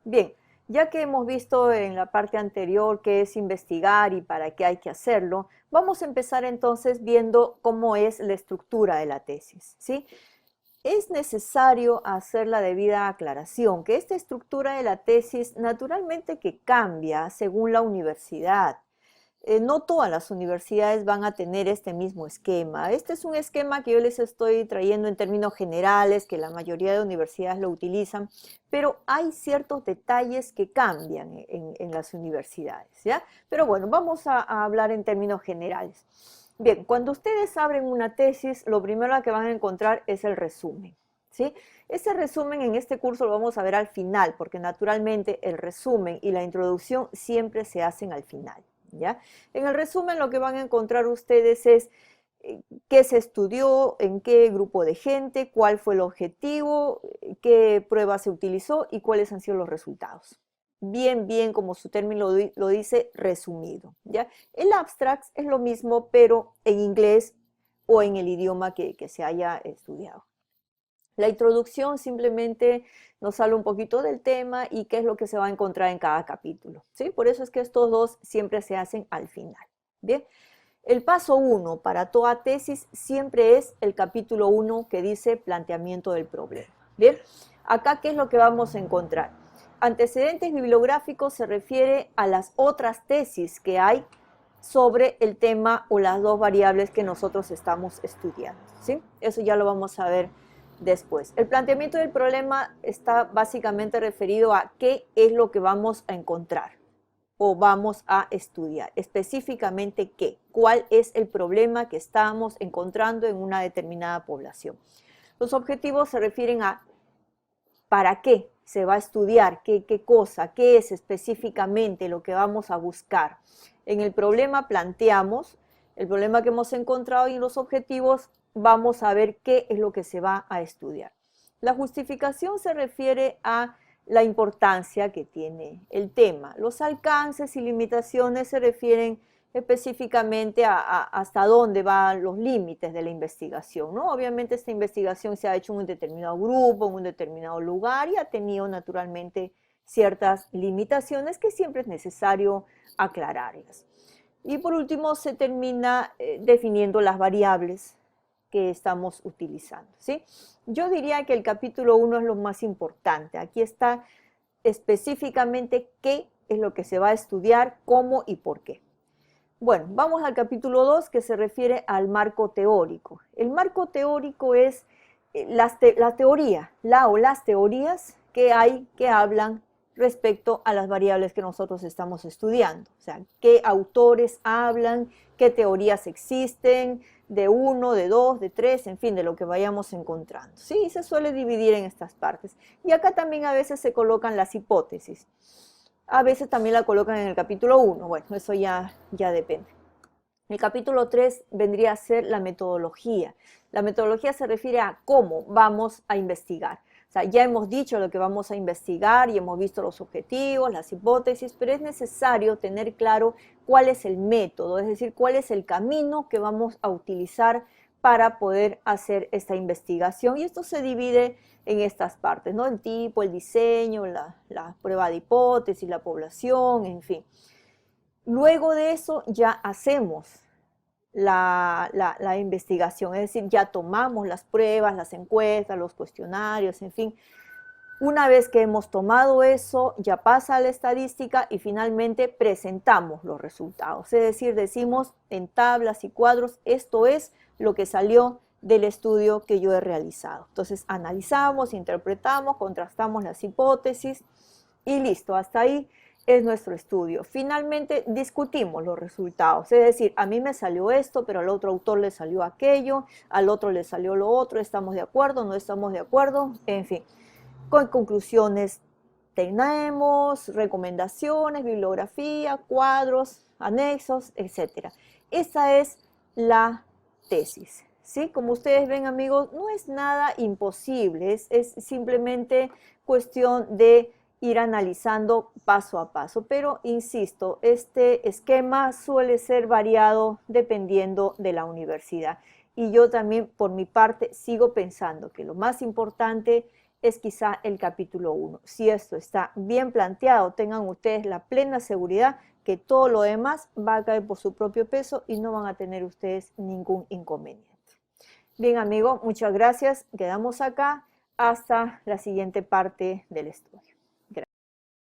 Bien, ya que hemos visto en la parte anterior qué es investigar y para qué hay que hacerlo, vamos a empezar entonces viendo cómo es la estructura de la tesis, ¿sí? Es necesario hacer la debida aclaración, que esta estructura de la tesis naturalmente que cambia según la universidad. No todas las universidades van a tener este mismo esquema. Este es un esquema que yo les estoy trayendo en términos generales, que la mayoría de universidades lo utilizan, pero hay ciertos detalles que cambian en las universidades, ¿ya? Pero bueno, vamos a hablar en términos generales. Bien, cuando ustedes abren una tesis, lo primero que van a encontrar es el resumen, ¿sí? Ese resumen en este curso lo vamos a ver al final, porque naturalmente el resumen y la introducción siempre se hacen al final, ¿ya? En el resumen lo que van a encontrar ustedes es qué se estudió, en qué grupo de gente, cuál fue el objetivo, qué prueba se utilizó y cuáles han sido los resultados. Bien, como su término lo dice, resumido, ¿ya? El abstract es lo mismo, pero en inglés o en el idioma que se haya estudiado. La introducción simplemente nos habla un poquito del tema y qué es lo que se va a encontrar en cada capítulo, ¿sí? Por eso es que estos dos siempre se hacen al final. Bien, el paso 1 para toda tesis siempre es el capítulo 1 que dice planteamiento del problema. Bien, acá ¿qué es lo que vamos a encontrar? Antecedentes bibliográficos se refiere a las otras tesis que hay sobre el tema o las dos variables que nosotros estamos estudiando, ¿sí? Eso ya lo vamos a ver después. El planteamiento del problema está básicamente referido a qué es lo que vamos a encontrar o vamos a estudiar. Específicamente qué, cuál es el problema que estamos encontrando en una determinada población. Los objetivos se refieren a para qué se va a estudiar, qué cosa, qué es específicamente lo que vamos a buscar. En el problema planteamos el problema que hemos encontrado y en los objetivos vamos a ver qué es lo que se va a estudiar. La justificación se refiere a la importancia que tiene el tema. Los alcances y limitaciones se refieren específicamente a hasta dónde van los límites de la investigación, ¿no? Obviamente esta investigación se ha hecho en un determinado grupo, en un determinado lugar y ha tenido naturalmente ciertas limitaciones que siempre es necesario aclararlas. Y por último se termina definiendo las variables que estamos utilizando, ¿sí? Yo diría que el capítulo 1 es lo más importante. Aquí está específicamente qué es lo que se va a estudiar, cómo y por qué. Bueno, vamos al capítulo 2 que se refiere al marco teórico. El marco teórico es la teoría, la o las teorías que hay que hablan respecto a las variables que nosotros estamos estudiando. O sea, qué autores hablan, qué teorías existen, de uno, de dos, de tres, en fin, de lo que vayamos encontrando. Sí, se suele dividir en estas partes. Y acá también a veces se colocan las hipótesis. A veces también la colocan en el capítulo 1, bueno, eso ya depende. El capítulo 3 vendría a ser la metodología. La metodología se refiere a cómo vamos a investigar. O sea, ya hemos dicho lo que vamos a investigar y hemos visto los objetivos, las hipótesis, pero es necesario tener claro cuál es el método, es decir, cuál es el camino que vamos a utilizar para poder hacer esta investigación. Y esto se divide en estas partes, ¿no? El tipo, el diseño, la prueba de hipótesis, la población, en fin. Luego de eso ya hacemos la investigación, es decir, ya tomamos las pruebas, las encuestas, los cuestionarios, en fin. Una vez que hemos tomado eso, ya pasa a la estadística y finalmente presentamos los resultados. Es decir, decimos en tablas y cuadros, esto es lo que salió del estudio que yo he realizado. Entonces, analizamos, interpretamos, contrastamos las hipótesis y listo, hasta ahí es nuestro estudio. Finalmente, discutimos los resultados. Es decir, a mí me salió esto, pero al otro autor le salió aquello, al otro le salió lo otro, ¿estamos de acuerdo? ¿No estamos de acuerdo? En fin. Con conclusiones tenemos, recomendaciones, bibliografía, cuadros, anexos, etc. Esa es la tesis, ¿sí? Como ustedes ven, amigos, no es nada imposible, es simplemente cuestión de ir analizando paso a paso. Pero, insisto, este esquema suele ser variado dependiendo de la universidad. Y yo también, por mi parte, sigo pensando que lo más importante es quizá el capítulo 1. Si esto está bien planteado, tengan ustedes la plena seguridad que todo lo demás va a caer por su propio peso y no van a tener ustedes ningún inconveniente. Bien, amigos, muchas gracias. Quedamos acá hasta la siguiente parte del estudio.